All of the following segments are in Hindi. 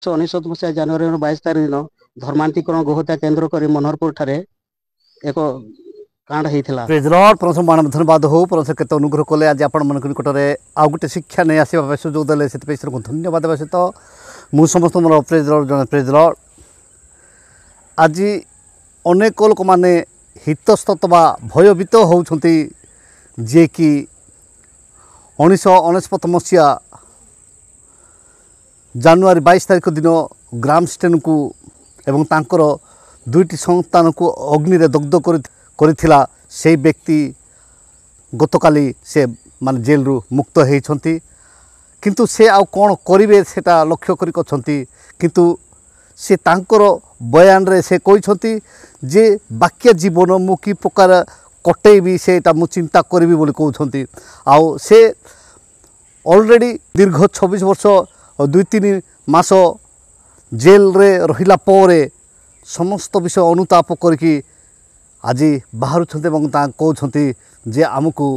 19 मसीहा जनवरी 22 तारिख दिन धर्मांतरण गोहत्या केन्द्र कर मनोहरपुर ठारे एक कांड होता। प्रेज लॉर्ड परमेश्वर मान धन्यवाद हो परमेश्वर केत अनुग्रह कले आज आपण मन निकट में आउ गोटे शिक्षा नहीं आसवा सुजोग देले से धन्यवाद देवा सहित मु समस्त मोर प्रेज लॉर्ड जन प्रेज लॉर्ड आज अनेक लोक मैंने हितस्तत बा भयभीत होती जे कि 1999 मसीहा जानुआरी 22 तारिख दिन ग्राम स्टेन को एवं तांकर दुईटी संतान को अग्नि रे दग्ध करिथिला से व्यक्ति गतकाली से मान जेल रु मुक्त होती किंतु से आउ कौन करेंगे सेटा लक्ष्य करी किंतु से तांकर बयान रे से कहते जे बाक्य जीवन मु कि प्रकार कटेबी सेटा मु चिंता करी बोली कहते आउ से ऑलरेडी दीर्घ 26 वर्ष 2-3 मास जेल रे रहिला पोरे समस्त विषय अनुताप करके आज बाहर कहते जे आमको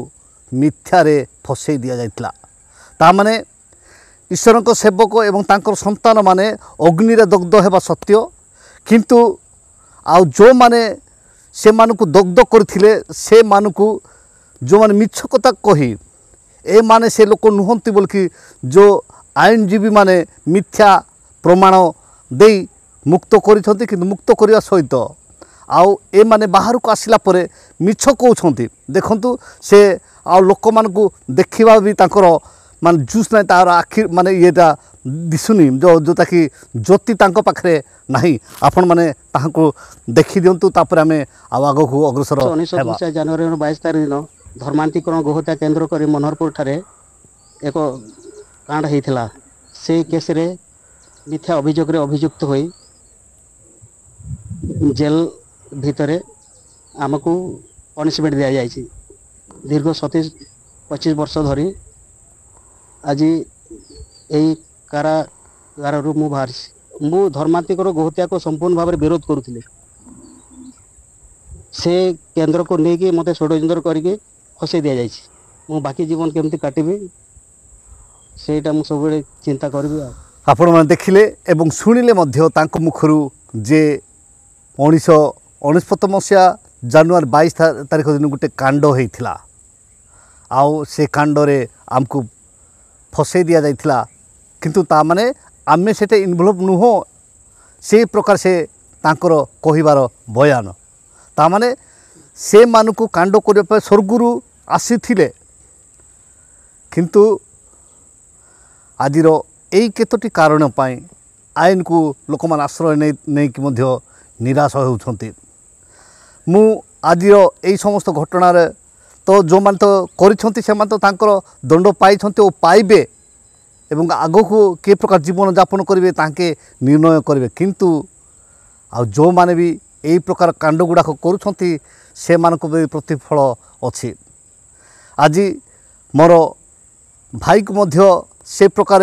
मिथ्यारे फसई दि जाइतला ता माने ईश्वर को सेवक एवं तांकर संतान माने अग्नि रे दग्ध हेबा सत्य किंतु आउ जो माने से मानकु दग्ध करथिले से मानकु जो माने मिछ कथा कही ए माने से लोक नुहंती बोलकी जो आईनजीवी माने मिथ्या प्रमाण दे मुक्त करिसंती किंतु मुक्त करिया सहित आउ ए माने बाहर को आसिला परे मिछ कहउछंती देखंतु से आउ लोक मानकु देखिबा भी तांकर मान जूस ना तार आखिर माने येटा दिसुनी जो जोता कि ज्योति तांको पाखरे नाही आपण माने ताहाको देखि दियंतु तापर आमे आगो को अग्रसर 19 जनवरी 22 तारिख दिन धर्मांतरण गोहत्या केन्द्र कर मनोहरपुर ठारे एक कांड होता से केस रे मिथ्या अभियोग अभियुक्त होई जेल भितरे आमको पनिशमेंट दिया जायछि दीर्घ 27-25 वर्ष धरी आज यही कारागार रु मु बाहरी मु धर्मांतरण गोहत्या को संपूर्ण भाव विरोध करुले से केन्द्र को लेकिन मत षड्यंत्र करके फसई दि जाइए मु बाकी जीवन केमती काटिबी सेटा मु सब चिंता करी आपण मैंने देखिले एवं शुणिले मुखर जे 1999 मसीहा जानुआरी 22 तारिख दिन गोटे कांड होता आउ से कांड रे आमको फसई दि जाइथिला किंतु ता माने आमे सेटे इनवॉल्व नुह से प्रकार से तांकर कहिबार बयान ता माने से मानकु कांड करबा स्वर्गुरु आसीथिले किंतु आजिर एई केतोटी कारण पाई आईन को लोक मान आश्रय नहीं कि मध्य निराश होउछंती मु आजिर एई समस्त घटना रे तो जो मान तो करिछंती से मान तो तांकर दंड पाइछंती ओ पाइबे एवं आगो को के प्रकार जीवन यापन करेंगे तांके निर्णय करेंगे किंतु आ जो माने भी यही प्रकार कांड गुड़ाक करुछंती से मानक भी प्रतिफल अच्छी आज मोर भाई को मध्य से प्रकार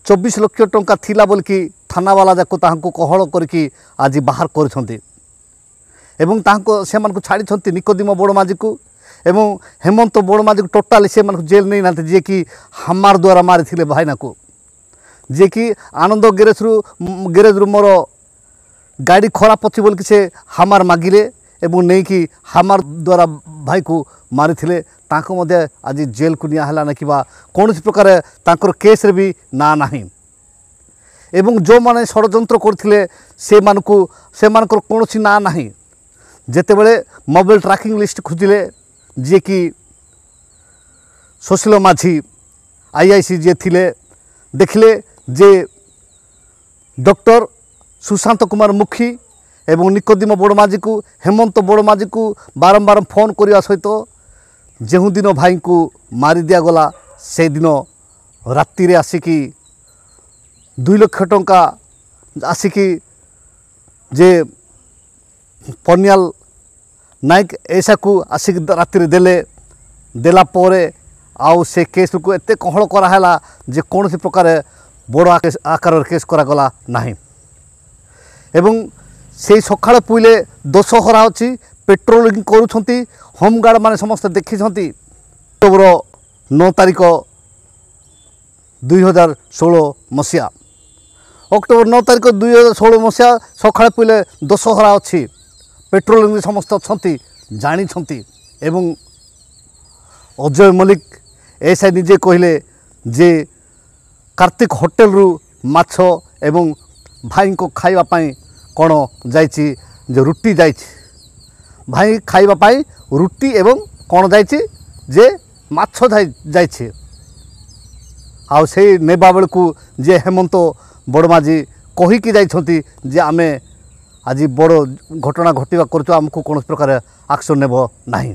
24 लाख टंका थिला बोलकी थाना वाला जाक तांको कहल करके आज बाहर करुछंती एवं तांको से मानक छाड़ी निकोदिम बड़माझी को एवं हेमंत बड़माझी को टोटाली से जेल नहीं ना जे कि हमार द्वारा मारी भाईना को जे कि आनंद गैरेज रु मोर गाड़ी खराब अच्छी बोल से हमार मागिले एवं नहीं कि हमार द्वारा भाई को मारी आज जेल को नियाला ना कि कौन प्रकार तांकर केस रे भी ना नहीं एवं जो माने षड्यंत्र करथिले से मानकु से मानकर कौन ना नहीं जेते बेले मोबाइल ट्रैकिंग लिस्ट खोजिले जे कि सुशील माझी आईआईसी जे थिले देखिले जे डॉक्टर सुशांत कुमार मुखी एवं निकोदिम बड़माझी को हेमंत बड़माझी को बारंबार फोन करने सहित जो दिन भाई को मारी दिया गला से दिन राति रे आसिकी 2 लाख टंका आसिकी जे पनियाल नायक ऐसा को आसिक राति देले देला पोरे आउ से केस को एते कहल कराला जे कौन प्रकार बड़ आकार केस करागला नहीं एवं से सकाळ पुइले दशहरा अच्छी पेट्रोलिंग करुछंती होमगार्ड माने समस्त देखी अक्टोबर 9 तारिख 2016 मसीहा अक्टोबर 9 तारिख 2016 मसीहा सकाଳେ पहले दशहरा अच्छी पेट्रोलिंग समस्त अच्छा जानी एवं अजय मल्लिक ऐसा निजे कहले जे कार्तिक होटेल रु माछ एवं भाई को खाइबापाई कौन जाइए जे रुटी जाइए भाई खाइबापाई रुटी एवं कौन जाइए जे माछ जाइए आउ से नेबा बेल को जे हेमंत बड़माझी कहीकि जाइछंती जे आमे आज बड़ घटना घटवा कर आमको कौन प्रकार एक्शन नेब नहीं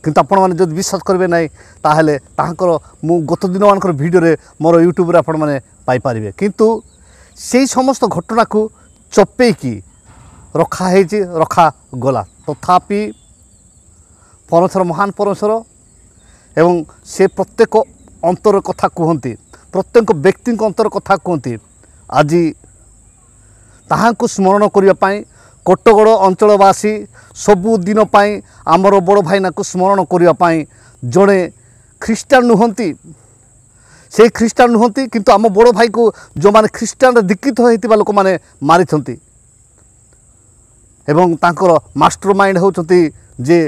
किंतु आपण मैंने जब विश्वास करेंगे ना ताहले ताहाकर मु गत दिन मानकर वीडियो मोर यूट्यूब रे आपण मैंने पाइपारे किंतु से समस्त घटना को चपेकी रखा गला तथापि परमेश्वर महान परमेश्वर एवं से प्रत्येक अंतर कथा कहती प्रत्येक व्यक्ति अंतर कथा कहती आज ताहांको स्मरण करने कोटगड़ अंचलवासी सबुदिन आमर बड़ भाईना को स्मरण करने जड़े ख्रीष्टान नुहति से ख्रीष्टान नुहति किंतु आम बड़ भाई को जो माने ख्रीष्टान दीक्षित होता लोक मैंने मारी एवं तांकर मास्टर माइंड होती जे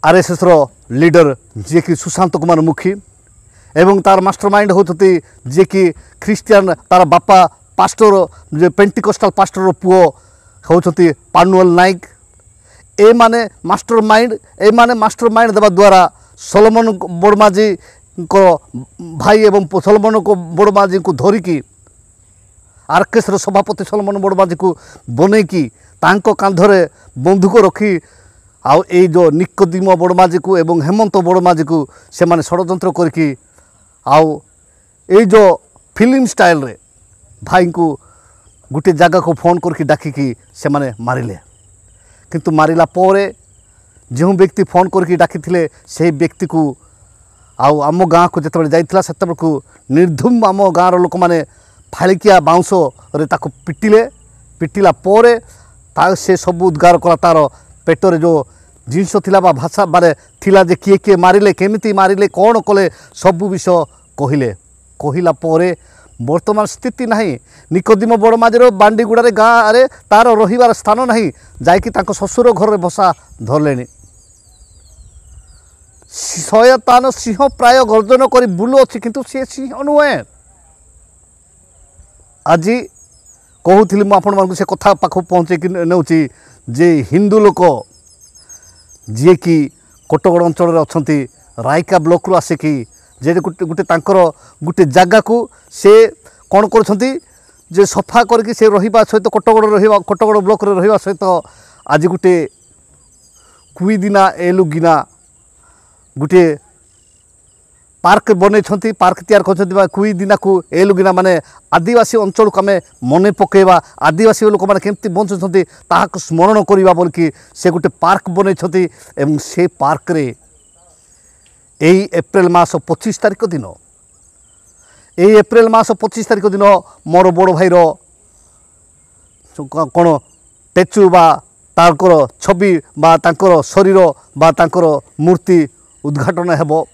आरएसएस रो लीडर जे कि सुशांत कुमार मुखी एवं तार मास्टर माइंड होती जे कि ख्रीष्टियान तार बापा पास्टर जे पेंटिकोस्टाल पास्टर रो पुओ होती पानुअल नाइक ए माने मास्टर माइंड देवा द्वारा सोलोमन बड़माझी को भाई एवं सोलोमन को बड़माझी को धरिकी आरकेस सभापति सोलोमन बड़माझी को बनईकी तांको कांधरे बंधुक रखी आउ ए जो निकोदिम बड़माझी को एवं हेमंत बड़माझी को से माने षड्यंत्र करके आउ ए जो फिल्म स्टाइल रे भाई को गोटे जगह को फोन करके डाकिकी से माने मारिले किंतु मारिला पोरे जो व्यक्ति फोन करके डाकी से व्यक्ति को आउ आम गाँ को जिते जाइला से निर्धूम आम गाँव लोक मैंने फाड़िकिया बाउंश रे ताको पिटिला पोरे से सब उद्गार कला तार पेटरे जो जिनस थिला बा भाषा बारे थिला जे किए किए मारिले केमिति मारिले कौन कले सब विषय कहला पोरे वर्तमान स्थिति नहीं निकोदिम बड़माझीर बांडीगुड़े गाँव रे तार रहिबार स्थान नहीं जाइकी तांको ससुर घर में बसा धरले शयतान सिंह प्राय गर्जन कर बुलु अच्छी किंतु सी सिंह नुहे आज कहूली मुझे से कथा पाख पहुँचे नौची जे हिंदू लोक जी कि कोटगड़ अंचल अच्छा रायका ब्लॉक रू आसिकी जे गोटे गोटे जगह को से कौन कर सफा करके से रहिबा सहित कोटगड़ ब्लॉक रे रहिबा सहित आज गोटे कुईदिना एलुगिना गोटे पार्क बनई पार्क तैयार कर कुईदिना को एलुगिना माने आदिवासी अंचल को आम मन पकेवा आदिवासी लोक मैंने केमती बंचुंट ताहाक स्मरण करवा बोलिकी से गोटे पार्क बनई एवं से पार्क रे यही एप्रिल मास 25 तारिख दिन यही एप्रिल मास 25 तारिख दिन मोर बड़ भाईर कौन टेचु बा तांकर छवि बा तांकर शरीर बा तांकर मूर्ति उद्घाटन हेबो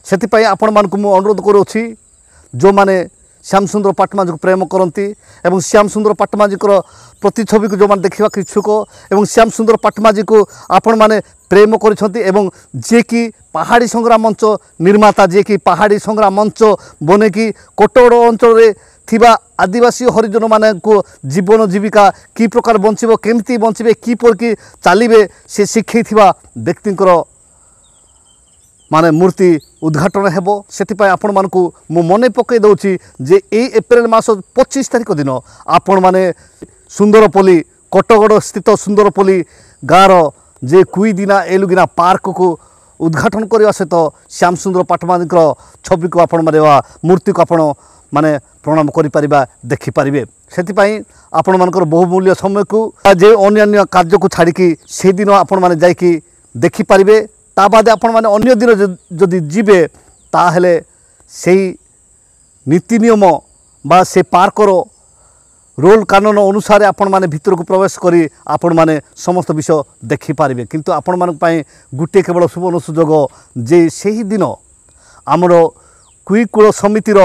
सेतिपाई आपण मानकु मु अनुरोध करूछि जो माने श्याम सुंदर पाटमाझी को प्रेम करती एवं श्याम सुंदर पाटमाझी प्रतिछवि को जो मैंने देखा इच्छुक एवं श्याम सुंदर पाटमाझी को आपण माने प्रेम करछंती एवं जे कि पहाड़ी संग्राम मंच निर्माता जे कि पहाड़ी संग्राम मंच बने कि कोटगड़ अंचल रे थिबा आदिवासी हरिजन मान को जीवन जीविका कि प्रकार बंचब केमती बंचे किपर कि चलिए से शिखई व्यक्तिर माने मूर्ति उद्घाटन हेबो सेतिपाई आपण मानकु मु मने पकई दउची जे ए एप्रिल मास 25 तारिख दिन आपण माने सुंदरपल्ली कोटगड़ स्थित सुंदरपल्ली गाँव जे कुईदिना एलुगिना पार्क को उद्घाटन करने सहित श्याम सुंदर पाटमाझी छवि को आपण माने मूर्ति को आपण माने प्रणाम करिपारिबा देखिपारे से आपण मानकर बहुमूल्य समय को जे अन्य कार्य को छाड़िकी से दिन आपण माने जाइकी देखिपारे ता बादे आपण माने अन्य दिन जदि जीवे ताहेले सेही नीति नियम बा से पार्कर रोल कानून अनुसार आपण माने भीतर को प्रवेश करी आपण माने समस्त विषय देखिपारे किंतु आपण मानक पई गुटे केवल सुवर्ण सुजोग जे सेही दिन आमर कुईकूल समितिर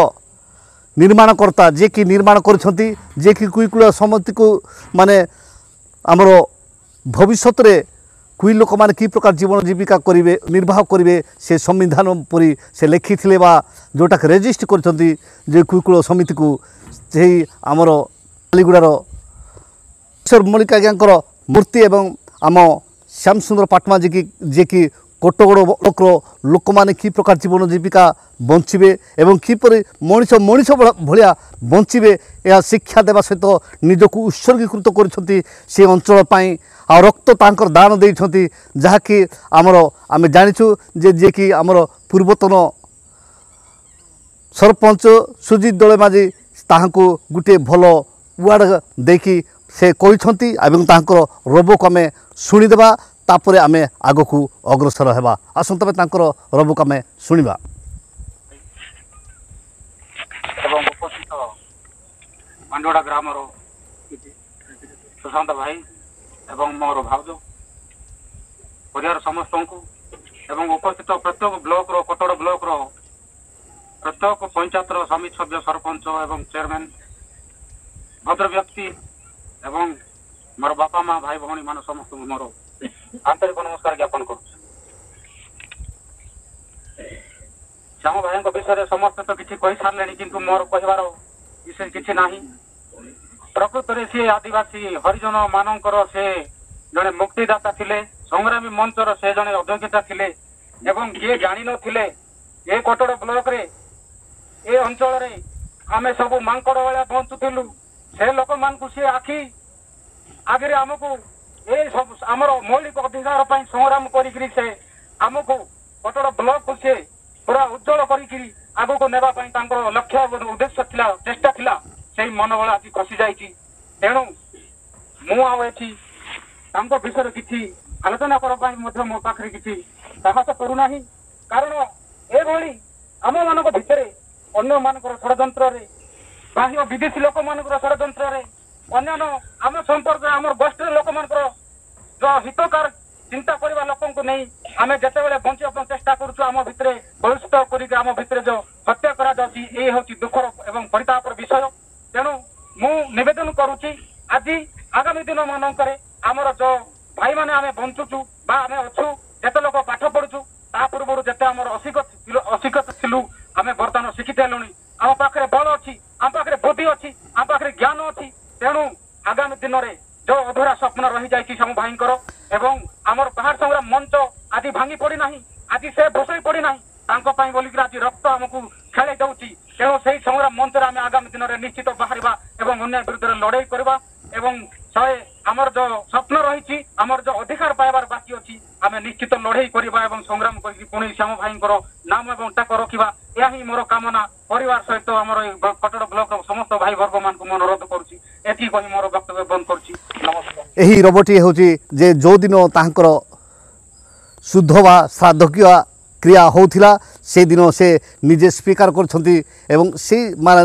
निर्माणकर्ता जे कि निर्माण करछंती जे कि कुईकुल समिति को माने आमर भविष्यत रे कुई लोक माने की प्रकार जीवन जीविका करिवे निर्वाह करिवे से संविधान परी से लिखी थिले बा जोटा के रेजिस्ट करछंती जे कुईकुल समिति को सेही आमर बालीगुड़ार ईश्वर मल्लिक आज्ञांकर मूर्ति एवं आम श्याम सुंदर पाटमा जे कि कोटगड़ ब्लॉक लोक माने की प्रकार जीवन जीविका बंचिबे एवं किपर मनीष मनीष भलिया बंचिबे या शिक्षा देवा सहित निजक उत्सर्गीकृत करछंती से अंचल पाई आ रक्त तांकर दान देइछंती जहाँकि आमर आमे जानिछु जे कि आमर पूर्वतन सरपंच सुजीत दलेमाजी ताहांको गुटे भल वार्ड देकी से कहते एवं तांकर रोब को आम शुणीदेवा तापर आम आग को अग्रसर होगा आसत रोब को आम शुणा उपस्थित मांडोड़ा ग्राम सुशांत भाई एवं मोर भाउज परिवार समस्त को एवं उपस्थित प्रत्येक ब्लॉक रो कोटड़ ब्लॉक रो प्रत्येक पंचायत समिति सभ्य सरपंच एवं चेयरमैन भद्र व्यक्ति एवं मोर बापा माँ भाई भौणी मान समस्त मोर आंतरिक नमस्कार ज्ञापन कर श्याम भाई विषय समस्त तो किसी कही सारे किंतु मोर कहबार विषय किसी ना प्रकृत में सी आदिवासी हरिजन मानकर से जड़े मुक्तिदाता थिले संग्रामी मंचर से जड़े अध्यक्षता थिले एवं किए जानी नथिले ए कोटड़ ब्लॉक रे ए अंचल रे आमे सब मांकड़ वाला बंचुलु से लोक मान को सी आखि आगे आमको ए सब आमर मौलिक अधिकार पर संग्राम करी से आमको कोटड़ ब्लॉक को से पूरा उज्जवल करी आगो को नेबा पई तांकर लक्ष्य उद्देश्य थिला चेष्टा थिला से मनोबल आज खसी जाइछि तेणु मु आउ एठी तांको विषय किछि आलोचना करबा पई मध्य मो पाखरे किछि साहस करूना कारण ए भली आम मानक भितरे अन्य मानकर षड़यंत्र रे बाह्य विदेशी लोक मानकर षड़यंत्र रे अन्य आम संपर्क आम गोष्ठी लोक मानकर जो हितकार चिंता करबा लोक को नहीं आम जिते बंचा चेष्टा करूँ आम भितर कलुषित करके आम भितर जो हत्या करा जाउछि ए होछि दुखर एवं परितापर विषय तेणु मु निवेदन करुच्ची आज आगामी दिन मानकर आमर जो भाई मैंने आम बंचुचु आम अच्छु जिते लोक पाठ पढ़ुचु ता पूर्व जिते आम अशिक्षित थिलु आम बर्तमान शिक्षित हेलु आम पाखे बल अच्छी आम पाखे बुद्धि अच्छी आम पाखे ज्ञान अच्छी तेणु आगामी दिन में जो अधूरा स्वप्न रही जाइए श्याम भाई एवं आमर पहाड़ संग्राम मंच आज भांगी पड़ना आज से बसई पड़ना बोलिक आज रक्त आमको खेल जाऊँगी तेणु से संग्राम मंच आम आगामी दिन में निश्चित बाहर एवं अन्याय विरुद्ध लड़ाई करवा एवं शहे आमर जो स्वप्न रही आमर जो अधिकार पाइबार बाकी अच्छी आम निश्चित लड़ाई करवा एवं संग्राम कर पुणी श्याम भाई नाम एवं टाक रखा यह ही मोर कामना परिवार सहित आमर कोटड़ ब्लॉक समस्त भाई वर्ग मान को अनुरोध करुच्ची एति कही मोर वक्तव्य बंद करुच्ची नमस्कार। यही रोबटी होची जे जो दिन तांकर शुद्ध वा श्राद्धकीय क्रिया होथिला से दिन से निजे स्वीकार करछंती एवं से माने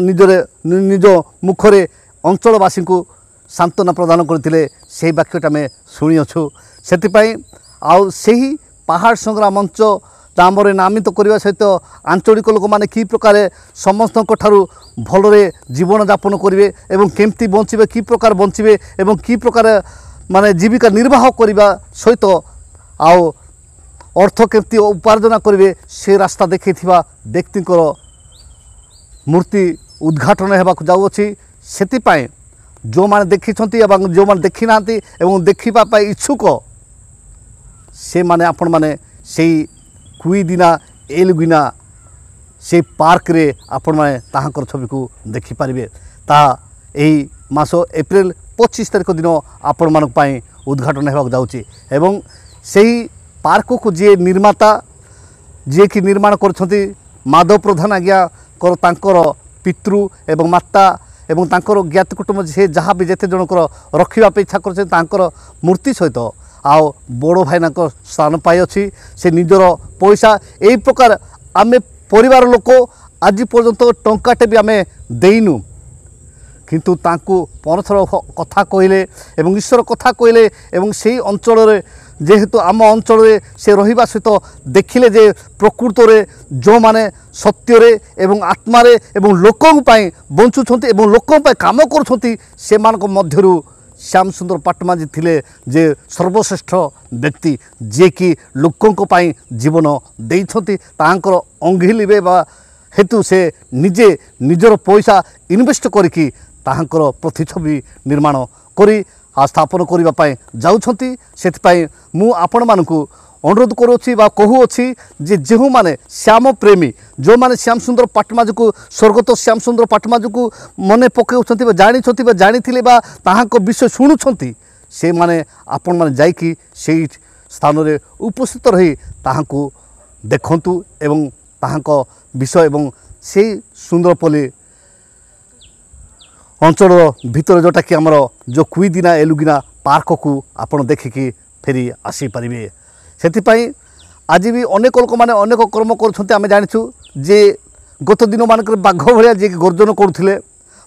निज मुखरे अंचलवासी को सांत्वना प्रदान करथिले से वाक्यटा में शुणिअछु सेतिपाई आउ सेही पहाड़ संग्राम मंच नामरे नामित करने सहित आंचलिक लोक मैंने कि प्रकार समस्त भलरे जीवन यापन करेंगे एवं केमती बंचे कि प्रकार बंचे एवं कि प्रकार माने जीविका निर्वाह करने सहित आउ अर्थ केमती उपार्जन करेंगे से रास्ता देखी व्यक्ति मूर्ति उद्घाटन होगा जाऊँगी से जो मैंने देखी जो मैंने देखी ना देखा इच्छुक से माने आपण माने से कुईदिना एलुगिना से पार्क रे आपण माने ताहांकर छवि को देखि पारिबे ता एही मास एप्रिल 25 तारिख दिन आपण मानक पई उद्घाटन हेबाक जाउची एवं सेही पार्क को जे निर्माता जे कि निर्माण करछंती माधव प्रधान आज्ञा कर तांकर पितृ एवं माता एवं तांकर ज्ञाति कुटुंब से जहाँ भी जेते जनकर रखिबा पे इच्छा करछे तांकर मूर्ति सहित आओ बड़ भाईना स्थान पाई अच्छी से निजर पैसा यही प्रकार आम परिवार लोक आज पर्यंत टंकाटे भी आम देनु किंतु तांकु परथर कथा कहले एवं ईश्वर कथा कहले एवं सेही अंचल जेहेतु आम अंचल से रहिबा सहित देखिले जे प्रकृत रे जो माने सत्य रे एवं आत्मा रे एवं लोकों पई बंचुछंती एवं लोकों पई काम करूछंती से मानक मध्यरु श्याम सुंदर पाटमाझी थिले जे सर्वश्रेष्ठ व्यक्ति जे कि लोकों पई जीवन देइछंती तांकर अंघिलिबे बा हेतु से निजे निजर पैसा इन्वेस्ट करिकी तांकर प्रतिछवि निर्माण करी स्थापन करने जाऊँगी से मु आपण मानू अनुरोध करुँची कहूँगी जे जो मैंने श्याम प्रेमी जो मैंने श्याम सुंदर पाटमाझी को स्वर्गत श्याम सुंदर पाटमाझी को मन पकाउछंती जानी जानी विषय शुणुंट से माने आपण मैंने जाइकी से स्थान रे उपस्थित रही ताहाको देखंतु एवं ताहाको विषय एवं से सुंदरपल्ली अंचल भितर जोटा कि आमर जो कुईदिना एलुगिना पार्क को आपण देखिकी फेरी आसीपारे से आज भी अनेक लोक मैंने अनेक कर्म कर आम जाचु जे गत दिन मानक बाघ भाया जी गर्जन करुले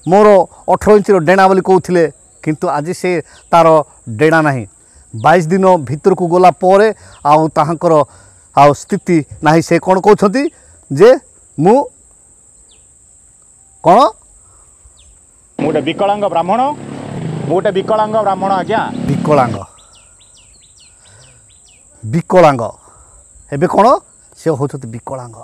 मोर 18 इंच डेणा बोली कहते किंतु आज से तार डेणा ना 22 दिन भितर को गला परे आकर आ स्थिति ना से कौन कहते जे मु कौन गोटे विकलांग ब्राह्मण गोटे विकलांग ब्राह्मण आज्ञा विकलांग विकलांग एबे कौन से होचती विकलांग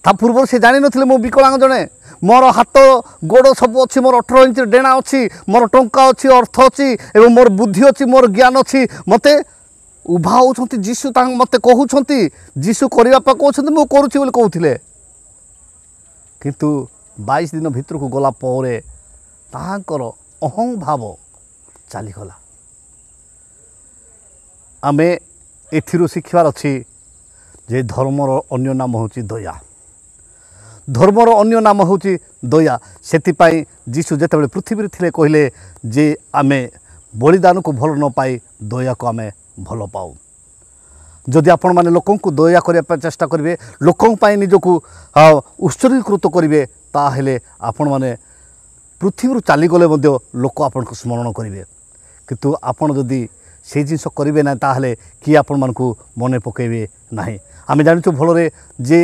ता पूर्व से जानी नथिले मो विकलांग जने मोर हाथ गोड़ सब अच्छी मोर 18 इंच डेणा अच्छी मोर टंका अच्छी अर्थ अच्छी एवं मोर बुद्धि अच्छी मोर ज्ञान अच्छी मते उभा होचंती जीशु तांग मते कहउछंती जीशु करिया पा कहउछंती मो करूची बोली कहउथिले किंतु 22 दिन भितर को गला परे तांकर अहं भाव चलीगला आमे एथिरु शिखबार अच्छी जे धर्मर अन्य नाम होची दया धर्मर अन्य नाम होची दया सेतिपाई जीशु जेतेबेले पृथ्वी थिले कहले जे आमे बलिदान को भल न पाई दया को आमे भल पाऊ जदि आपण माने लोकों को दया करने चेष्टा करेंगे लोकों पाई निजको उत्सर्गीकृत करेंगे ताहेले आपण माने पृथ्वी चलीगले लोक आपण को स्मरण करेंगे किंतु आपण जदि से जिनस करेंगे ना ताहेले किए आपण मानकु मन पकेबे नाही आमे जानिछु भलरे जे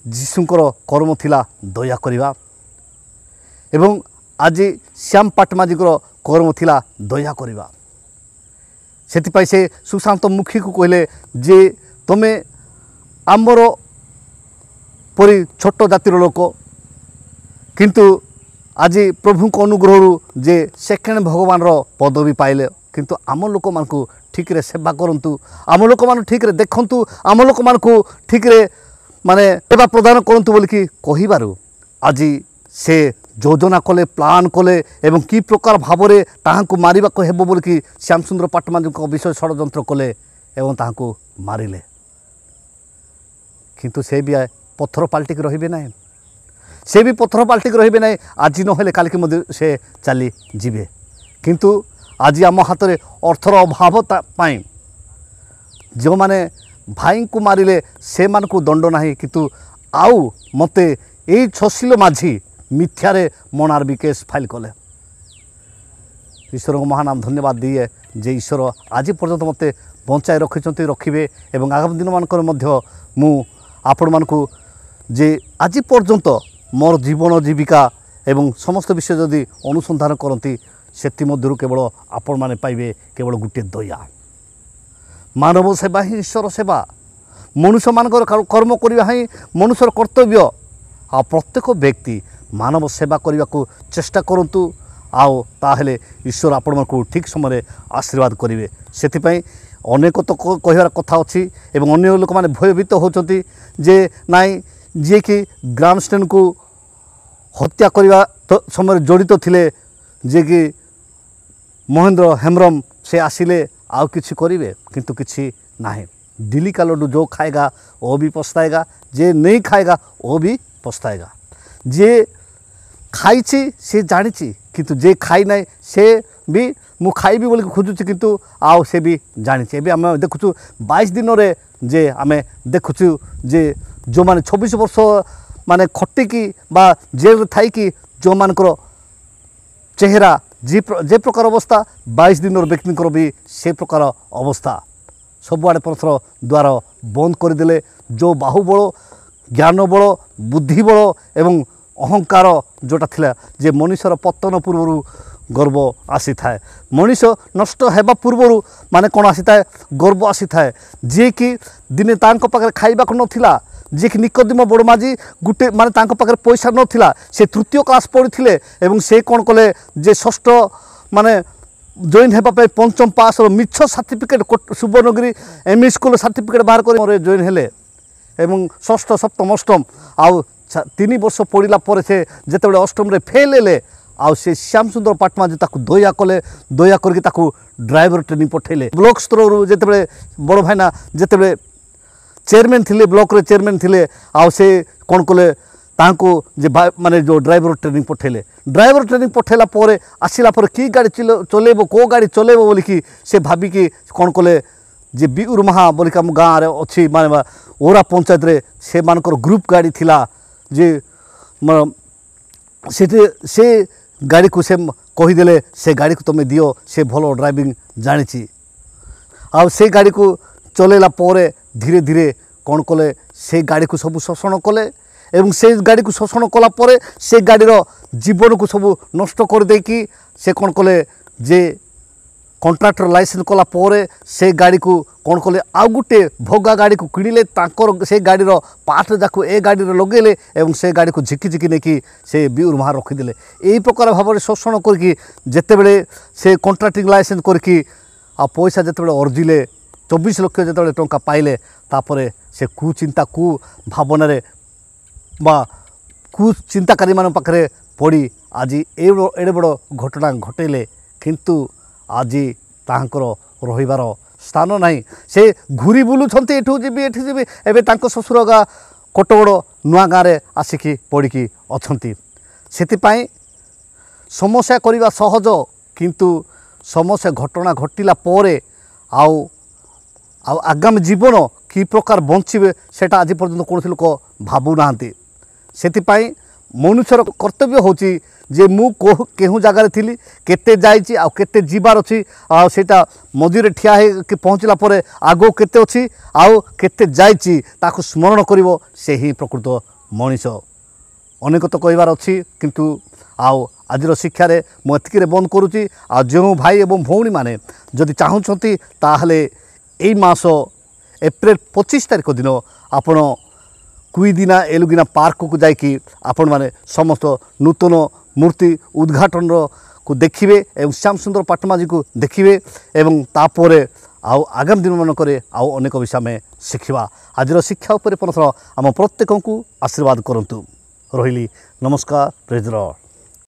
जीशुंकर कर्म थिला दया करिवा एवं आज श्याम पाटमाझीकर कर्म थिला दया करिवा सेतिपाई से सुशांत मुखी को कहले जे तमे आमर परी छोट जातिर लोक किंतु आज प्रभु को अनुग्रह जे सेकेंड भगवान रो पदवी पाइले किंतु आम लोक मानकु ठीक रे सेवा करंतु आम लोक मान ठीक रे देखंतु आम लोक मानकु ठीक रे माने सेवा प्रदान करंतु बोली कि कहिबारु आज से योजना कले प्लान कले एवं कि प्रकार भाव में ताहांकु मारिबा को हेबो बोली कि श्याम सुंदर पाटमाझी को विषय षड्यंत्र कले एवं ताहांकु मारिले किंतु से भी पत्थर पाल्टिक रहिबे ना से भी पत्थर पाल्टिक रहिबे ना आज नहेले काल के से चली जीवे किंतु आज आम हाथ में अर्थर अभाव पाई जो माने भाई को मारिले से मानकु दंड नाही किंतु आउ मते एई छसिलो माझी मिथ्यारे मनार भी केस फाइल कले ईश्वर को महानाम धन्यवाद दिए जे ईश्वर आज पर्यंत मते बंचाई रखिंट रखिए एवं आगामी दिन मानकर मध्य मु आपण मानकु जे आज पर्यंत मोर जीवन जीविका एवं समस्त विषय जदि अनुसंधान करती सेति मध्यरु केवल आपण माने पाइबे केवल गुटे दया मानव सेवा ही ईश्वर सेवा मनुष्य मानकर कर्म करबा ही मनुष्यर कर्तव्य आ प्रत्येक व्यक्ति मानव सेवा करने को चेष्टा करंतु आओ ताहेले ईश्वर आपण को ठीक समय आशीर्वाद करेंगे से अनेक तो कहार कथा अच्छी एवं अन्य लोक मैंने भयभीत होती जे नाई जी कि ग्रामस्टेन को हत्या करने तो समय जड़ित थिले जे कि महेंद्र हेम्ब्रम से आसिले आउ किछि करिवे किंतु किछि नाही दिल्ली का लड्डू जो खाएगा वो भी पछताएगा जे नहीं खाएगा वो भी पछताएगा जे खाई से जानी किंतु जे खाई ना से भी मु खाइबी बोल खोजुची किंतु आउ से भी जानी एबे आम देखुचु 22 दिन रे जे आम देखुचु जे जो माने 26 वर्ष माने खटिकी बा जेल थाई कि जो मानकर चेहरा जे प्रकार अवस्था 22 दिन व्यक्ति भी से प्रकार अवस्था सबुआड़े पथर द्वार बंद करदे जो बाहुबल ज्ञान बल बुद्धि बल एवं अहंकार जोटा थिला जे मनुष्यर पतन पूर्व गर्व आसी थाए मनीष नष्ट हेबा पूर्व माने कौन आसी थाए गर्व आसी थाए जे कि दिने तांको पाखरे खाइबा को नथिला जे कि निकोदिम बड़माझी गुटे माने तांको पाखरे पैसा नथिला से तृतीय क्लास पढ़ी एवं से कौन कले जे षष्ठ माने जॉइन हेबा पे पंचम पास मिछ certificate Suvarnagiri ME school certificate बाहर कर जॉइन हेले एवं षष्ठ सप्तम अष्टम आउ 3 वर्ष पढ़ला पर से जिते अष्टम फेल हेले आउ से श्याम सुंदर पाटमाझी दया कले दया करके ड्राइवर ट्रेनिंग पठेले ब्लॉक स्तर जिते बड़ भाईना जिते चेयरमैन थिले ब्लॉक रे चेयरमैन थिले आउ से कौन कले तांको जे माने जो ड्राइवर ट्रेनिंग पठेले ड्राइवर ट्रेनिंग पठेला पर आसिला पर की गाड़ी चलेबो को गाड़ी चलेबो बोलिकी से भाबिकी कौन कले जे बिउरमाहा बोलिक आम गाँव में अच्छी माने ओरा पंचायत रे से मानकर ग्रुप गाड़ी थिला जे से गाड़ी को से कहीदेले से गाड़ी को तुम्हें दियो से भलो ड्राइविंग जानी आ से गाड़ी को चलेला पर धीरे धीरे कौन कले से गाड़ी को सब शोषण कले एवं से गाड़ी को शोषण कला पर से गाड़ीर जीवन को सब नष्ट कर देकी से कौन कले जे कॉन्ट्रैक्टर लाइसेंस कला पर से गाड़ी को कौन कले आउ गुटे भोगा गाड़ी को किणिले तांकर से गाड़ीर पार्ट जाक ए गाड़ी लगेले एवं से गाड़ी को झिकी झिकी नहीं से बिउरमाहा रखीदे यही प्रकार भाव में शोषण करके जितेबले से कॉन्ट्रैक्टिंग लाइसेंस करके आ पैसा जितेबले अर्जिले 24 लाख जितेबले टंका पाइले तापर से कुचिंता कु भावना बा कुचिंताकारी मान पाखे पड़ी आज एड़े बड़ घटना घटेले किंतु आज तांकर रहिबार स्थान नहीं से घूरी बुलुंट एठू जीवी एठी जीवी एबे तांको ससुर गाँ कोटगड़ नुआ गाँव में आसिकी पड़ी अच्छा से समस्या करवा सहज किंतु समस्या घटना घटिला पर आउ आगामी जीवन कि प्रकार बंचे सेटा आज पर्यंत कौन लोक भावुना से मनुष्यर कर्तव्य होची जे मु केहू जगार थी केते जाइए आउ केते जीवार अच्छी आटा मझीरे ठिया है पहुँचला पर आगो केते अच्छी आउ केते जाइए ताकू स्मरण करिवो से ही प्रकृत मनीष अनेक तो कहबार अच्छी किंतु आउ आजिर शिक्षार मुझे बंद करुच्ची आ जो भाई एवं भौणी माने जदि चाहूँगी ताहले एई मास एप्रिल 25 तारिख दिन आपण कुईदिना एलुगिना पार्क को जाकि आपण माने समस्त नूतन मूर्ति उद्घाटन को देखिए एवं श्याम सुंदर पाटमाझी को देखिए एवं तापर आउ आगामी दिन मानक आउ अनेक विषय में शिखा आज शिक्षा उपर पुनः आम प्रत्येक को आशीर्वाद करंतु रही नमस्कार प्रेज लॉर्ड।